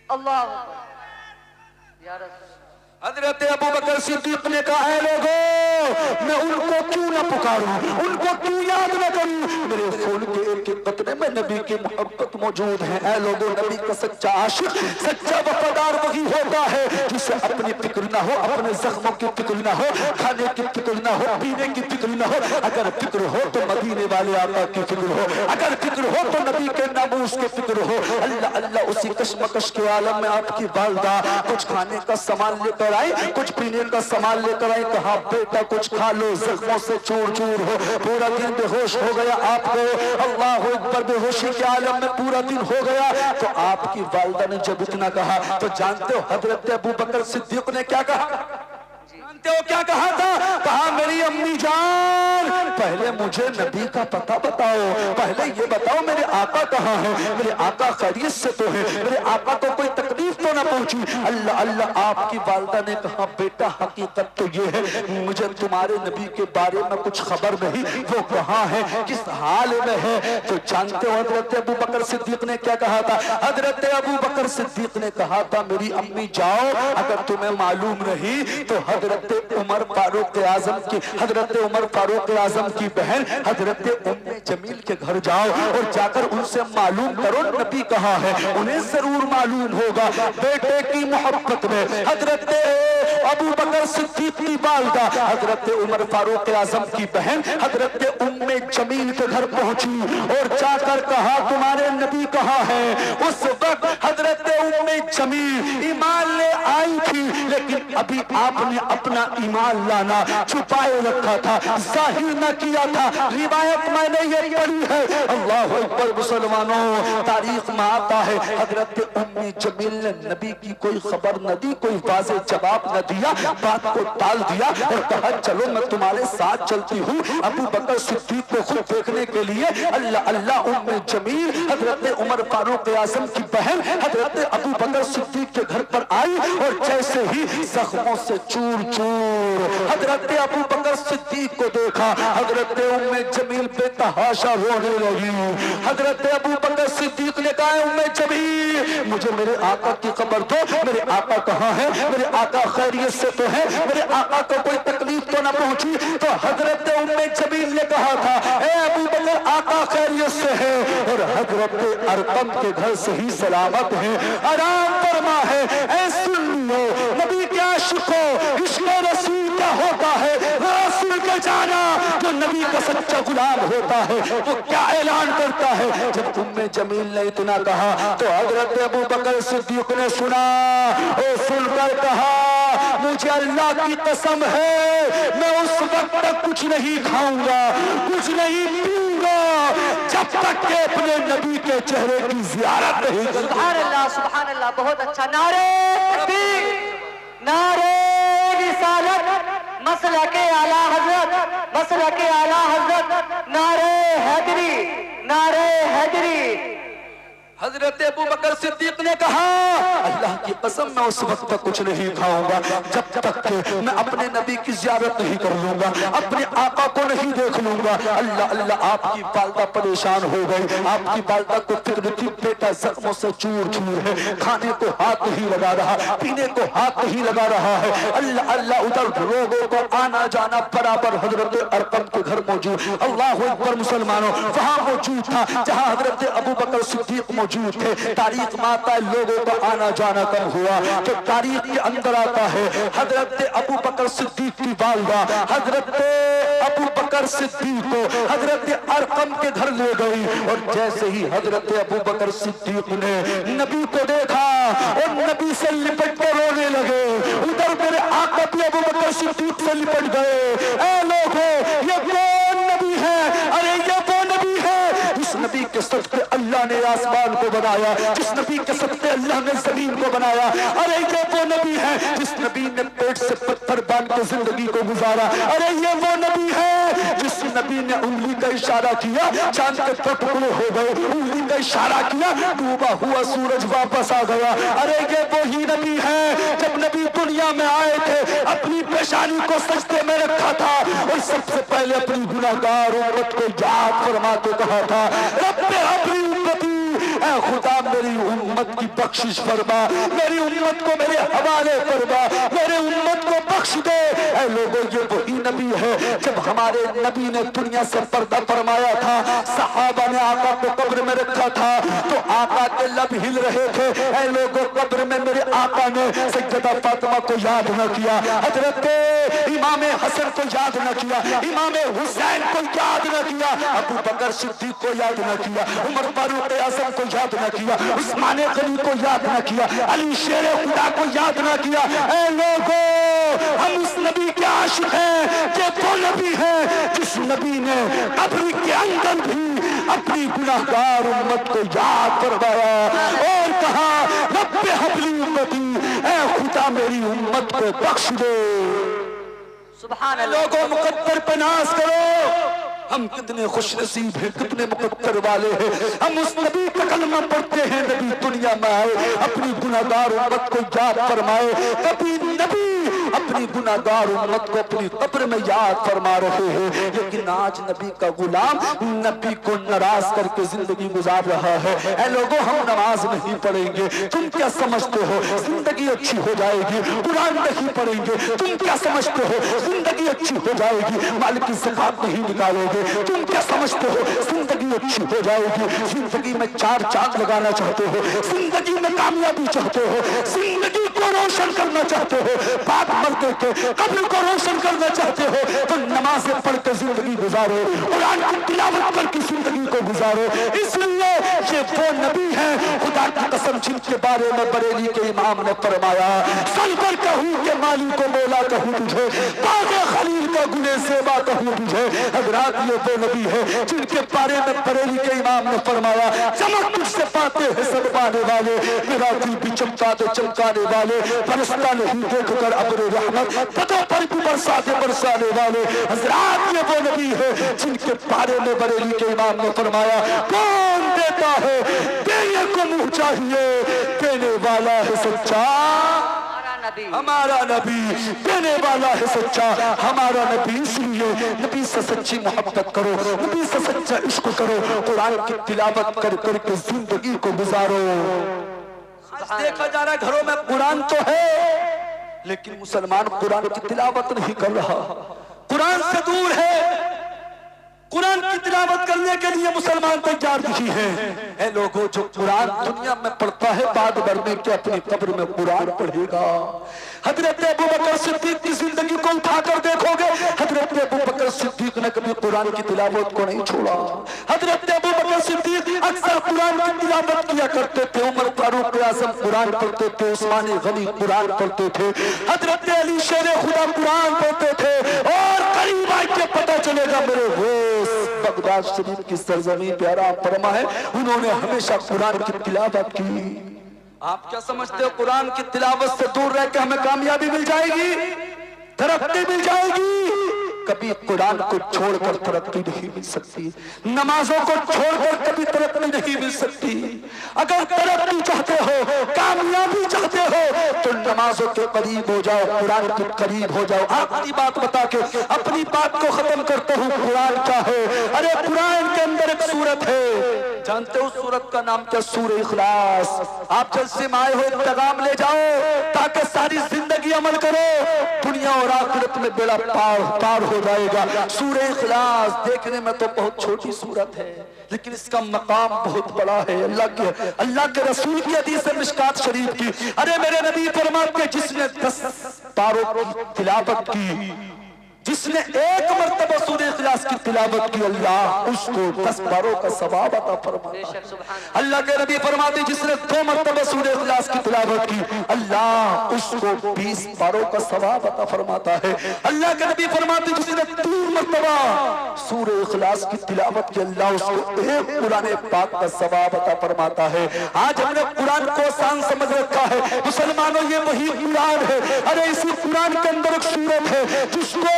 اللہ اکبر. یا رسول حضرت ابو بکر صدیق نے کہا اے لوگوں میں ان کو کیوں نہ پکاروں, ان کو کیوں یاد نہ کروں, میرے خون کے ایک ایک قطرے میں نبی کی محبت موجود ہے. اے لوگوں نبی کا سچا عاشق سچا وفادار وہی ہوتا ہے جسے اپنی فکر نہ ہو, اپنے زخموں کی فکر نہ ہو, کھانے کی فکر نہ ہو, پینے کی فکر نہ ہو. اگر فکر ہو تو مدینے والے آقا کی فکر ہو, اگر فکر ہو تو نبی کے ناموس کی فکر ہو. اللہ اللہ اسی کشمکش کے عالم میں آپ کی والدہ کچھ کھانے کا سامان لے کر آئی, کچھ پینے کا سامان لے کر آئی. کہا بیٹا کچھ کھا لو, زخموں سے چور چور ہو. پورا دن بے ہوش ہو گیا آپ کو, اللہ اکبر, بے ہوشی کے عالم میں پورا دن ہو گیا. تو آپ کی والدہ نے جب اتنا کہا تو جانتے ہو حضرت ابو بکر صدیق نے کیا کہا؟ جانتے ہو کیا کہا تھا؟ کہا میری امی جان پہلے مجھے نبی کا پتہ بتاؤ, پہلے یہ بتاؤ میرے آقا کہاں ہے, میرے آقا خیریت سے تو ہے, میرے آقا کو کوئی تکلیف تو نہ پہنچی. اللہ اللہ. آپ کی والدہ نے کہا بیٹا حقیقت تو یہ ہے مجھے تمہارے نبی کے بارے میں کچھ خبر نہیں, وہ کہاں ہے, کس حال میں ہے. تو جانتے ہو حضرت ابو بکر صدیق نے کیا کہا تھا؟ حضرت ابو بکر صدیق نے کہا تھا میری امی جاؤ, اگر تمہیں معلوم نہیں تو حضرت عمر فاروق اعظم کی, حضرت عمر فاروق اعظم کی بہن حضرت ام جمیل کے گھر جاؤ اور جا کر ان سے معلوم کرو نبی کہاں ہے, انہیں ضرور معلوم ہوگا. بیٹے کی محبت میں حضرت ابو بکر صدیق کی والدہ حضرت عمر فاروق اعظم کی بہن حضرت ام جمیل کے گھر پہنچی اور جا کر کہا تمہارے نبی کہاں ہے. اس وقت حضرت ام جمیل ایمان لے آئی تھی, لیکن ابھی آپ نے اپنا ایمان لانا چھپائے رکھا تھا, ظاہر نہ کیا تھا. روایت میں نے یہ پڑھی ہے, اللہ اکبر مسلمانوں, تاریخ میں آتا ہے حضرت ام جمیل نے نبی کی کوئی خبر نہ دی, کوئی واضح جواب نہ دیا, بات کو ٹال دیا اور کہا چلو میں تمہارے ساتھ چلتی ہوں ابو بکر صدیق کو خود دیکھنے کے لیے. اللہ اللہ. ام جمیل حضرت عمر فاروق اعظم کی بہن حضرت ابو بکر صدیق کے گھر پر آئی اور جیسے ہی زخموں سے چور چور حضرت ابو بکر صدیق کو دیکھا, حضرت ام جمیل بے تحاشا رونے لگی. حضرت ابو بکر صدیق نے کہا ام جمیل مجھے میرے آقا کی خبر دو, میرے آقا کہاں ہے, میرے آقا خیریت سے تو ہے, میرے آقا کو کوئی تکلیف تو نہ پہنچی. تو حضرت ام جمیل نے کہا تھا اے ابو بکر آقا خیریت سے ہے اور حضرت ارقم کے گھر سے ہی سلامت ہے, آرام فرما ہے. اے سن لو نبی کے عاشق ہو, عشق رسول کیا ہوتا ہے, رسول کے جانا جو نبی کا سچا غلام ہوتا ہے وہ کیا اعلان کرتا ہے. جب ام جمیل نے اتنا کہا تو حضرت ابو بکر صدیق نے سنا اور سن کر کہا مجھے اللہ کی قسم ہے میں اس وقت تک کچھ نہیں کھاؤں گا, کچھ نہیں پیوں گا جب تک کہ اپنے نبی کے چہرے کی زیارت نہیں کروں. سبحان اللہ سبحان اللہ. بہت اچھا. نعرے تکبیر, نعرے رسالت, مسلک اعلی حضرت, مسلک اعلی حضرت, نعرے حیدری, نعرے حیدری. حضرت ابو بکر صدیق نے کہا اللہ کی قسم میں اس وقت تک کچھ نہیں کھاؤں گا جب تک کہ میں اپنے نبی کی زیارت نہیں کر لوں گا, اپنے آقا کو نہیں دیکھ لوں گا. اللہ اللہ. آپ کی والدہ پریشان ہو گئی, آپ کی والدہ کو فکر تھی بیٹا زخموں سے چور چور ہے, کھانے کو ہاتھ نہیں لگا رہا, پینے کو ہاتھ نہیں لگا رہا ہے. اللہ اللہ. ادھر لوگوں کو آنا جانا برابر حضرت ارقم کے گھر موجود, اللہ اکبر مسلمانوں, وہاں موجود تھا جہاں حضرت ابو بکر صدیق موجود تھے. تاریخ میں آتا ہے لوگوں کا آنا جانا کم ہوا تو تاریخ کے اندر آتا ہے حضرت ابو بکر صدیق کی والدہ حضرت ابو بکر صدیق کو حضرت ارقم کے گھر لے گئی اور جیسے ہی حضرت ابو بکر صدیق نے نبی کو دیکھا اور نبی سے لپٹ کے رونے لگے, ادھر میرے آقا بھی ابو بکر صدیق سے لپٹ گئے. اے لوگوں یہ کون نبی ہے, ارے یہ وہ نبی ہے جس نبی کے صدقے اللہ نے آسمان کو بنایا, جس نبی کے صدقے اللہ نے زمین کو بنایا. ارے یہ وہ نبی ہے جس نبی نے پیٹ سے پتھر باندھ کے زندگی کو گزارا. ارے یہ وہ نبی ہے جس نبی نے انگلی کا اشارہ کیا چاند کے ٹکڑے ہو گئے, انگلی کا اشارہ کیا ڈوبا ہوا سورج واپس آ گیا. ارے یہ وہی نبی ہے جب نبی دنیا میں آئے تھے اپنی پیشانی کو سجدے میں رکھا تھا اور سب سے پہلے اپنی گناہگار امت کو یاد فرما کے کہا تھا, رب اپنی امتی, اے خدا میری امت کی بخشش فرما, میری امت کو میرے حوالے فرما, میرے امت کو بخش دے. اے لوگوں یہ وہی نبی ہے جب ہمارے نبی نے دنیا سے پردہ فرمایا تھا, صحابہ نے آقا کو قبر میں رکھا تھا تو آقا کے لب ہل رہے تھے. اے لوگوں قبر میں میرے آقا نے سیدہ فاطمہ کو یاد نہ کیا, حضرت امام حسن کو یاد نہ کیا, امام حسین کو یاد نہ کیا, ابو بکر صدیق کو یاد نہ کیا, عمر فاروق اعظم کو یاد نہ کیا, عثمان غنی کو یاد نہ کیا, علی شیر خدا کو یاد نہ کیا. اے لوگوں ہم اس نبی کے عاشق ہیں, یہ وہ نبی ہے جس نبی نے قبر کے اندر بھی اپنی گناہگار امت کو یاد فرمایا اور کہا رب ہب لی امتی, اے خدا میری امت کو بخش دے. سبحان اللہ. لوگوں مقدر پہ ناز کرو, ہم کتنے خوش نصیب ہیں, کتنے مقدر والے ہیں. ہم اس نبی کا کلمہ پڑھتے ہیں, نبی دنیا میں آئے اپنی گناہگار امت کو یاد فرمائے. کبھی نبی اپنی گناہگار امت کو اپنی قبر میں یاد فرما رہے ہیں, لیکن آج نبی کا غلام نبی کو ناراض کر کے زندگی گزار رہا ہے. اے لوگوں ہم نماز نہیں پڑھیں گے, تم کیا سمجھتے ہو زندگی اچھی ہو جائے گی. قرآن نہیں پڑھیں گے, تم کیا سمجھتے ہو زندگی اچھی ہو جائے گی. مال کی زکات نہیں نکالو گے, تم کیا سمجھتے ہو زندگی اچھی ہو جائے گی. زندگی میں 4 چاند لگانا چاہتے ہو, زندگی میں کامیابی چاہتے ہو, زندگی کو روشن کرنا چاہتے ہو, بات مرتے کے قبر کو روشن کرنا چاہتے ہو تو نمازیں پڑھ کے زندگی گزارو, قرآن کی تلاوت کر کے زندگی کو گزارو. اس لیے یہ وہ نبی ہے خدا کی قسم جن کے بارے میں بریلی کے امام نے فرمایا, سن کر کہوں کہ مالی کو مولا کہوں تجھے, باغ خلیل کا گلے زیبا کہوں تجھے. حضرات یہ وہ نبی ہے جن کے بارے میں بریلی کے امام نے فرمایا, چمک تجھ سے پاتے ہیں سب پانے والے, میرا دل بھی چمکا دے چمکانے والے, برستا نہیں دیکھ کر ابر رحمت, پتوں پر بھی برسا دے برسانے والے. حضرات یہ وہ نبی ہے جن کے بارے میں بریلی کے امام نے فرمایا, کون دیتا ہے دینے کو منہ چاہیے, دینے والا ہے سچا ہمارا نبی, دینے والا ہے سچا ہمارا نبی. اس لیے نبی سے سچی محبت کرو, نبی سے سچا عشق کرو, قرآن کی تلاوت کر کر کے زندگی کو گزارو. آج دیکھا جا رہا ہے گھروں میں قرآن تو ہے لیکن مسلمان قرآن کی تلاوت نہیں کر رہا, قرآن سے دور ہے. قرآن کی تلاوت کرنے کے لیے مسلمان تیار نہیں ہیں. اے لوگوں جو قرآن دنیا میں پڑھتا ہے بعد مرنے کے اپنی قبر میں قرآن پڑھے گا. حضرت ابو بکر صدیق کی زندگی کو اٹھا کر دیکھو گے, حضرت ابو بکر صدیق نے کبھی قرآن کی تلاوت کو نہیں چھوڑا. حضرت ابو بکر صدیق اکثر قرآن کی تلاوت کیا کرتے تھے, عمر فاروق اعظم قرآن پڑھتے تھے, عثمان غنی قرآن پڑھتے تھے, حضرت علی شیر خدا قرآن پڑھتے تھے. اور قریب آئے کے پتہ چلے گا میرے غوث بغداد شریف کی سرزمین پہ آرام فرما ہے, انہوں نے ہمیشہ قرآن کی تلاوت کی. آپ کیا سمجھتے ہو قرآن کی تلاوت سے دور رہ کے ہمیں کامیابی مل جائے گی, ترقی مل جائے گی؟ کبھی قرآن کو چھوڑ کر ترقی نہیں مل سکتی, نمازوں کو چھوڑ کر کبھی ترقی نہیں مل سکتی. اگر ترقی چاہتے ہو, کامیابی چاہتے ہو تو نمازوں کے قریب ہو جاؤ, قرآن کے قریب ہو جاؤ. آخری بات بتا کے اپنی بات کو ختم کرتا ہوں. قرآن کیا ہے؟ ارے قرآن کے اندر ایک سورت ہے, جانتے ہو سورت کا نام کیا؟ سورہ اخلاص. آپ جلسے میں آئے ہو پیغام لے جاؤ تاکہ ساری زندگی عمل کرو, دنیا اور آخرت میں بیڑا پار ہو جائے گا. سورہ اخلاص دیکھنے میں تو بہت چھوٹی سورت ہے لیکن اس کا مقام بہت بڑا ہے. اللہ کے رسول کی حدیث ہے مشکات شریف کی, ارے میرے نبی فرماتے ہیں جس نے 10 پاروں کی تلاوت کی, جس نے 1 مرتبہ سورہ اخلاص کی تلاوت کی, اللہ اس کو 10 پاروں کا ثواب عطا فرماتا ہے. اللہ کے نبی فرماتے ہیں جس نے 2 مرتبہ سورہ اخلاص اخلاص کی تلاوت کی اللہ اس کو 20 پاروں کا ثواب عطا فرماتا ہے۔ اللہ کے نبی فرماتے جس نے 3 مرتبہ سورہ اخلاص کی تلاوت کی اللہ اس کو 1 قرآن پاک کا ثواب عطا فرماتا ہے۔ آج ہم نے قرآن کو آسان سمجھ رکھا ہے، مسلمانوں یہ وہی قرآن ہے، ارے اسی قرآن کے اندر ایک سورت ہے جس کو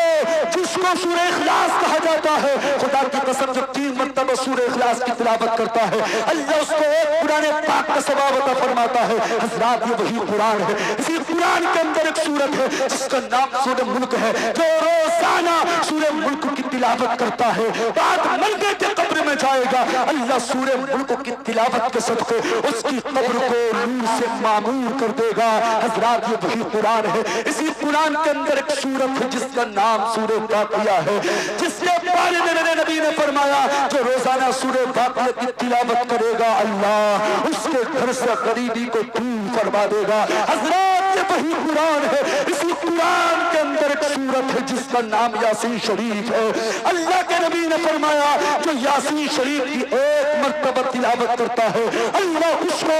سورہ اخلاص کہا جاتا ہے۔ خدا کی قسم جو 3 مرتبہ سورہ اخلاص کی تلاوت کرتا ہے اللہ اس کو 1 قرآن پاک کا ثواب عطا فرماتا ہے۔ حضرات یہ وہی قرآن ہے، اسی قرآن کے اندر ایک سورت ہے جس کا نام سورہ ملک ہے، جو روزانہ سورہ ملک کی تلاوت کرتا ہے بعد مرنے کے قبر میں جائے گا اللہ سورہ ملک کی تلاوت کے صدقے اس کی قبر کو نور سے معمور کر دے گا۔ حضرات یہ وہی قرآن ہے، اسی قرآن کے اندر ایک سورت ہے جس کا نام سورہ باقیہ ہے، جس کے بارے میں میرے نبی نے فرمایا جو روزانہ سورہ باقیہ کی تلاوت کرے گا اللہ اس کے گھر سے غریبی کو دور فرما دے گا۔ حضرات یہ وہی قرآن ہے، اسی قرآن کے اندر ایک سورت ہے جس کا نام یاسین شریف ہے۔ اللہ کے نبی نے فرمایا جو یاسین شریف کی 1 مرتبہ تلاوت کرتا ہے اللہ اس کو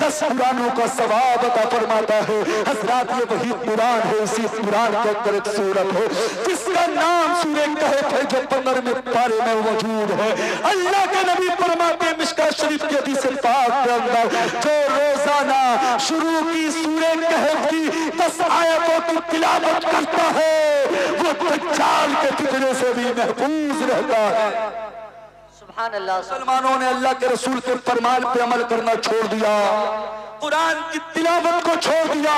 10 قرآنوں کا ثواب عطا فرماتا ہے۔ حضرات یہ وہی قرآن ہے، اسی قرآن کے اندر ایک سورت ہے جس کا نام سورہ کہف ہے جو 15ویں پارے میں موجود ہے۔ اللہ کے نبی فرماتے ہیں مشکاۃ شریف کی حدیث پاک کے اندر جو روزانہ شروع کی سورہ کہف کی 10 آیتوں کی تلاوت کرتا ہے وہ دجال کے فتنے سے بھی محفوظ رہتا ہے۔ سبحان اللہ۔ مسلمانوں نے اللہ کے رسول کے فرمان پہ عمل کرنا چھوڑ دیا، قرآن کی تلاوت کو چھوڑ دیا،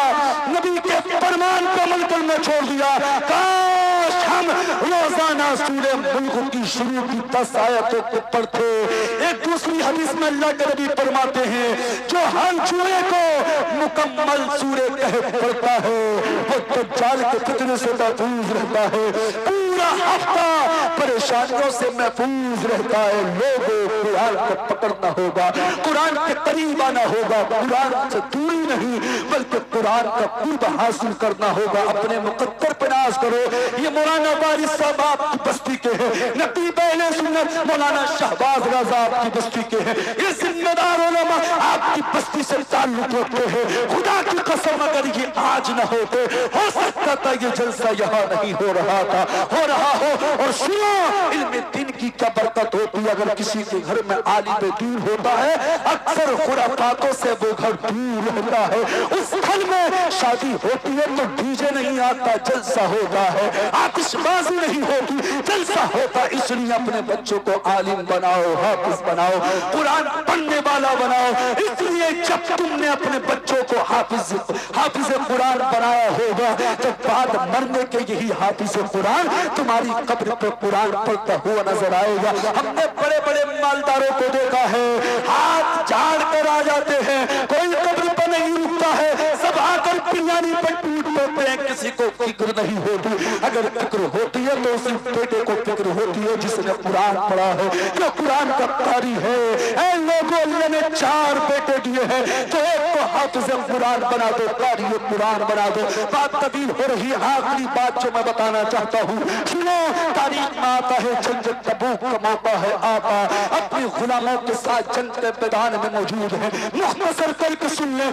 نبی کے فرمان پہ عمل کرنا چھوڑ دیا۔ کاش ہم روزانہ سورہ ملک کی شروع کی 10 آیتوں کو پڑھتے۔ ایک دوسری حدیث میں اللہ کے نبی فرماتے ہیں جو ہر جمعے کو مکمل سورہ کہف پڑھتا ہے وہ دجال کے فتنے سے محفوظ رہتا ہے، پورا ہفتہ پریشانیوں سے محفوظ رہتا ہے۔ لوگوں قرآن کو پکڑنا ہوگا، قرآن کے قریب آنا ہوگا، قرآن سے دوری نہیں بلکہ قرآن کا قرب حاصل کرنا ہوگا۔ اپنے مقدر پہ ناز کرو، یہ مولانا وارث صاحب آپ کی بستی کے ہیں، نقیب اہل سنت مولانا شہباز رضا آپ کی بستی کے ہیں، یہ ذمہ دار علماء آپ کی بستی سے تعلق رکھتے ہیں۔ خدا کی قسم اگر یہ آج نہ ہوتے ہو سکتا تھا یہ جلسہ یہاں نہیں ہو رہا تھا، ہو رہا ہو۔ اور سنو علم دین کی کیا برکت ہوتی ہے اگر کسی کے گھر میں عالم دین ہوتا ہے اکثر خرافاتوں سے وہ گھر دور رہتا ہے۔ اس گھر میں شادی ہوتی ہے تو ڈی جے نہیں آتا جلسہ ہوتا ہے، آتش بازی نہیں ہوتی جلسہ ہوتا۔ اس لیے اپنے بچوں کو عالم بناؤ، حافظ بناؤ، قرآن پڑھنے والا بناؤ۔ اس لیے جب تم نے اپنے بچوں کو حافظ قرآن بنایا ہوگا جب بعد مرنے کے یہی حافظ قرآن تمہاری قبر پہ قرآن پڑھتا ہوا نظر آئے گا۔ ہم نے بڑے بڑے مالداروں کو دیکھا ہے ہاتھ جھاڑ کر آ جاتے ہیں، کوئی قبر پہ نہیں رکتا ہے، سب آ کر بریانی پر ٹوٹ پڑتے ہیں، کسی کو فکر نہیں ہوتی۔ اگر فکر ہوتی ہے تو اسی بیٹے کو فکر ہوتی ہے جس نے قرآن پڑھا ہے، جو قرآن کا قاری ہے۔ اے لوگوں اللہ نے 4 بیٹے دیے ہیں تو ایک کو حافظ قرآن بنا دو، قاری قرآن بنا دو۔ بات طویل ہو رہی ہے، آخری بات جو میں بتانا چاہتا ہوں سنو۔ تاریخ میں آتا ہے جنگ تبوک کا موقع ہے، آقا اپنی غلاموں کے ساتھ جنگ کے میدان میں موجود ہیں۔ مختصر کر کے سن لیں،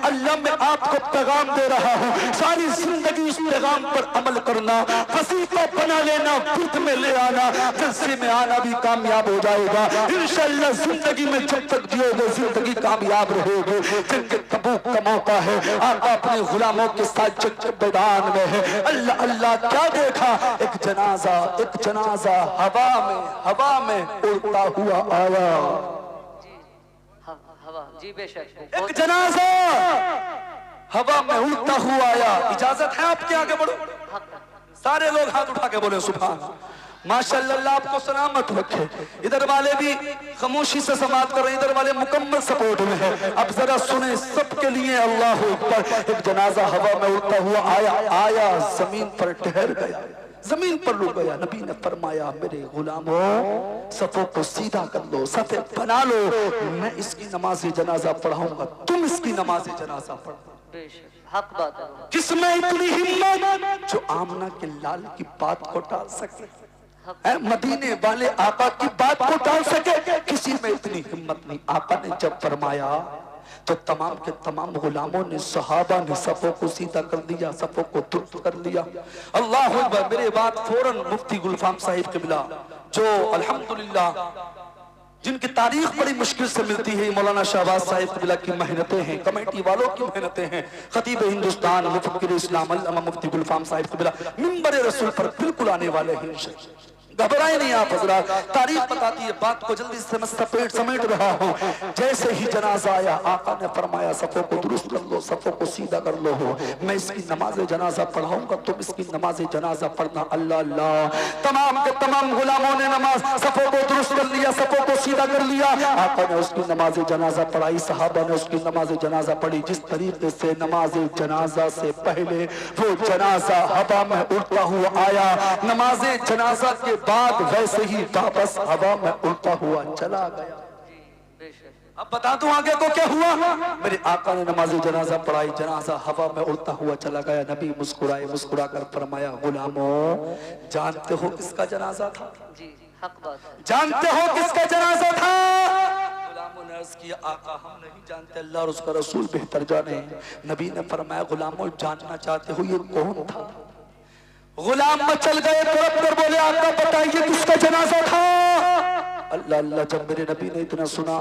اللہ میں آپ کو پیغام دے رہا ہوں، ساری زندگی اس پیغام پر عمل کرنا، وظیفہ بنا لینا، خود میں لے آنا، جلسے میں آنا بھی کامیاب ہو جائے گا انشاءاللہ۔ زندگی میں جب تک جیو گے زندگی کامیاب رہو گے۔ جنگ تبوک کا موقع ہے، آقا اپنے غلاموں کے ساتھ جنگ کے میدان میں ہے۔ اللہ کیا دیکھا؟ ایک جنازہ ہوا میں اڑتا ہوا آیا۔ جی بے شک ایک جنازہ ہوا میں اڑتا ہوا آیا۔ اجازت ہے آپ کے آگے بڑھو؟ سارے لوگ ہاتھ اٹھا کے بولے سبحان ماشاءاللہ۔ اللہ آپ کو سلامت رکھے۔ ادھر والے بھی خاموشی سے سماعت کر رہے ہیں، ادھر والے مکمل سپورٹ میں ہیں۔ اب ذرا سنیں سب کے لیے اللہ اکبر۔ ایک جنازہ ہوا میں اڑتا ہوا آیا، زمین پر ٹھہر گیا، زمین پر رک گیا۔ نبی نے فرمایا میرے غلاموں صفوں کو سیدھا کر لو، صفیں بنا لو، میں اس کی نماز جنازہ پڑھاؤں گا، تم اس کی نماز جنازہ پڑھو۔ بے شک حق بات ہے۔ کس میں اتنی ہمت جو آمنہ کے لال کی بات کو ٹال سکے، مدینے والے آقا کی بات کو ٹال سکے؟ کسی میں اتنی ہمت نہیں۔ آقا نے جب فرمایا تو تمام کے تمام غلاموں نے، صحابہ نے صفوں کو سیدھا کر دیا، صفوں کو درست کر لیا۔ اللہ اکبر۔ میرے بعد فوراً مفتی گلفام صاحب قبلہ، جو الحمدللہ جن کی تاریخ بڑی مشکل سے ملتی ہے، مولانا شہباز صاحب قبلہ کی محنتیں ہیں، کمیٹی والوں کی محنتیں ہیں، خطیب ہندوستان مفکر اسلام علامہ مفتی گلفام صاحب قبلہ منبر رسول پر بالکل آنے والے ہیں۔ گھبرائے نہیں آپ حضرات، تاریخ بتاتی ہے، بات کو جلدی سے سمیٹ رہا ہوں۔ جیسے ہی جنازہ آیا، آقا نے فرمایا صفوں کو درست کر لو، صفوں کو سیدھا کر لو، میں اس کی نماز جنازہ پڑھاؤں گا، تم اس کی نماز جنازہ پڑھنا۔ اللہ اللہ، تمام کے تمام غلاموں نے نماز صفوں کو درست کر لیا، صفوں کو سیدھا کر لیا۔ آقا نے اس کی نماز جنازہ پڑھائی، صحابہ نے اس کی نماز جنازہ پڑھی۔ جس طریقے سے نماز جنازہ سے پہلے وہ جنازہ ہوا میں اڑتا ہوا آیا، نماز جنازہ کے بعد ویسے ہی واپس ہوا میں اڑتا ہوا چلا گیا۔ اب بتا دوں آگے کو کیا ہوا؟ میرے آقا نے نماز جنازہ پڑھائی، جنازہ ہوا میں اڑتا ہوا چلا گیا۔ نبی مسکرائے، مسکرا کر فرمایا غلاموں، جانتے ہو کس کا جنازہ تھا؟ جی حق بات ہے۔ جانتے ہو کس کا جنازہ تھا؟ غلاموں نے عرض کیا آقا ہم نہیں جانتے، اللہ اور اس کا رسول بہتر جانے۔ نبی نے فرمایا غلاموں جاننا چاہتے ہو یہ کون تھا؟ غلام مچل گئے، تڑپ کر بولے آقا بتائیے کس کا جنازہ تھا؟ اللہ اللہ، جب میرے نبی نے اتنا سنا،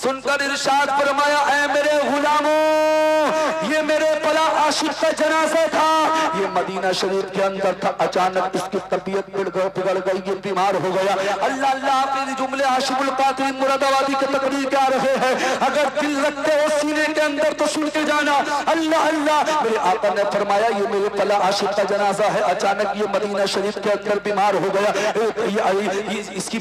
سن کر ارشاد فرمایا اے میرے غلاموں، یہ میرے بلا عاشق کا جنازہ تھا، یہ مدینہ شریف کے اندر تھا، اچانک اس کی طبیعت بگڑ گئی، یہ بیمار ہو گیا۔ اللہ اللہ، آخری جملے عاشق القادری مراد آبادی کے تقریر کے آ رہے ہیں، اگر دل رکھتے ہو سینے کے اندر تو سن کے جانا۔ اللہ اللہ، میرے آقا نے فرمایا یہ میرے بلا عاشق کا جنازہ ہے، اچانک یہ مدینہ شریف کے اندر بیمار ہو گیا، اس کی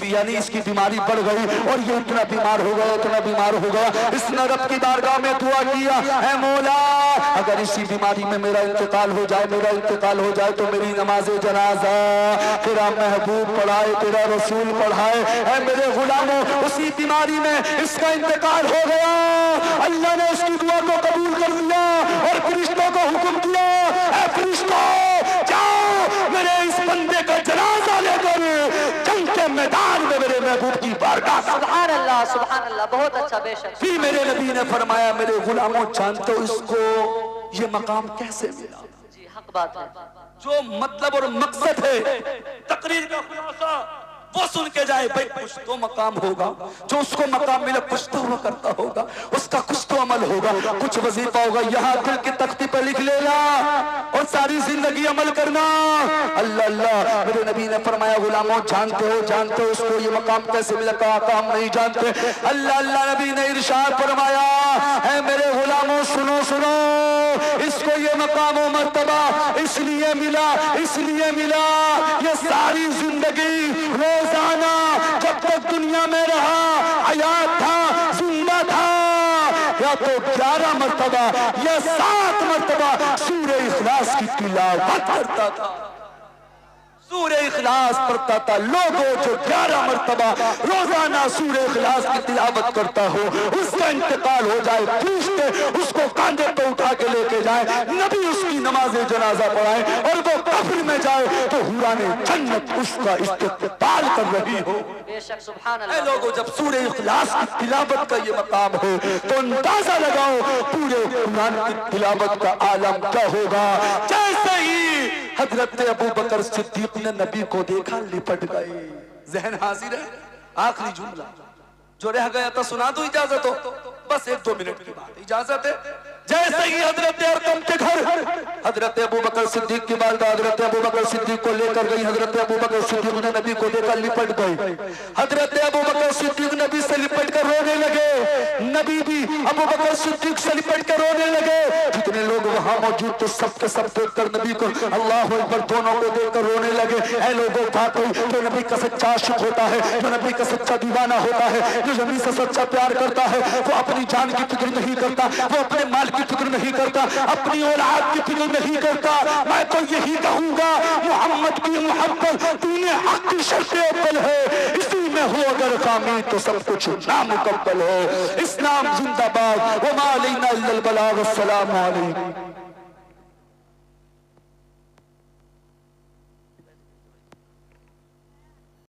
بیماری بڑھ گئی اور یہ اتنا بیمار ہو گیا، اتنا بیمار ہو گیا۔ اس نے رب کی بارگاہ میں دعا کیا، اے مولا اگر اسی بیماری میں میرا انتقال ہو جائے تو میری نماز جنازہ تیرا محبوب پڑھائے، تیرا رسول پڑھائے۔ اے میرے غلاموں، اسی بیماری میں اس کا انتقال ہو گیا، اللہ نے اس کی دعا کو قبول کر لیا اور فرشتوں کو حکم دیا، اے فرشتوں جاؤ میرے اس بندے کا جنازہ لے کر جنگ کے میدان میں میرے محبوب کی بارگاہ۔ سبحان اللہ سبحان اللہ، بہت اچھا، بے شک۔ پھر میرے نبی نے فرمایا میرے غلاموں جانتے ہو اس کو یہ مقام کیسے ملا؟ جی حق بات ہے۔ جو مطلب اور مقصد ہے تقریر کا خلاصہ وہ سن کے جائے، بھائی کچھ تو مقام ہوگا، جو اس کو مقام ملا کچھ تو وہ کرتا ہوگا، اس کا کچھ تو عمل ہوگا، کچھ وظیفہ ہوگا، یہاں دل کی تختی پہ لکھ لینا اور ساری زندگی عمل کرنا۔ اللہ اللہ، میرے نبی نے فرمایا غلاموں جانتے ہو اس کو یہ مقام کیسے ملا؟ کہا ہم نہیں جانتے۔ اللہ اللہ، نبی نے ارشاد فرمایا اے میرے غلاموں سنو اس کو یہ مقام و مرتبہ اس لیے ملا یہ ساری زندگی روزانہ جب تک دنیا میں رہا، حیات تھا، زندہ تھا، یا تو 11 مرتبہ یا 7 مرتبہ سورہ اخلاص کی تلاوت کرتا تھا، سورہ اخلاص پڑھتا تھا۔ لوگوں جو 11 مرتبہ روزانہ سورہ اخلاص کی تلاوت کرتا ہو، اس کا انتقال ہو جائے، پوچھتے اس کو کاندھے پہ اٹھا کے لے کے جائے، نبی اس کی نماز جنازہ پڑھائے اور وہ قبر میں جائے تو حوران جنت اس کا استقبال کر رہی ہو۔ بے شک سبحان اے اللہ۔ لوگوں، جب سورہ اخلاص کی تلاوت کا یہ مقام ہے تو اندازہ لگاؤ پورے قرآن کی تلاوت کا عالم کیا ہوگا۔ جیسے ہی حضرت ابو بکر صدیق نے نبی کو دیکھا لپٹ گئے۔ ذہن حاضر ہے؟ آخری جملہ جو رہ گیا تھا سنا دو، اجازت ہو؟ بس 1-2 منٹ کی بات، اجازت ہے؟ جیسے ہی حضرت ارقم کے گھر حضرت ابو بکر صدیق کی والدہ حضرت ابو بکر صدیق کو لے کر گئی، حضرت ابو بکر صدیق نے نبی کو دیکھا لپٹ گئے۔ حضرت ابو بکر صدیق نبی سے لپٹ کر رونے لگے، نبی بھی ابو بکر صدیق سے لپٹ کر رونے لگے۔ جتنے لوگ وہاں موجود تھے سب کے سب دیکھ کر نبی کو اللہ اکبر دونوں کو دیکھ کر رونے لگے۔ اے لوگوں، واقعی جو نبی کا سچا عاشق ہوتا ہے، جو نبی کا سچا دیوانہ ہوتا ہے، جو نبی سے سچا پیار کرتا ہے، وہ اپنی جان کی فکر نہیں کرتا، وہ اپنے مال کی فکر نہیں کرتا، اپنی اولاد کی فکر نہیں کرتا۔ میں تو یہی کہوں گا محمد کی محبت دین حق کی شرط اول ہے، اسی میں ہو اگر کامی تو سب کچھ نامکمل ہے۔ اسلام زندہ باد، وما علینا الا البلاغ۔ السلام علیکم۔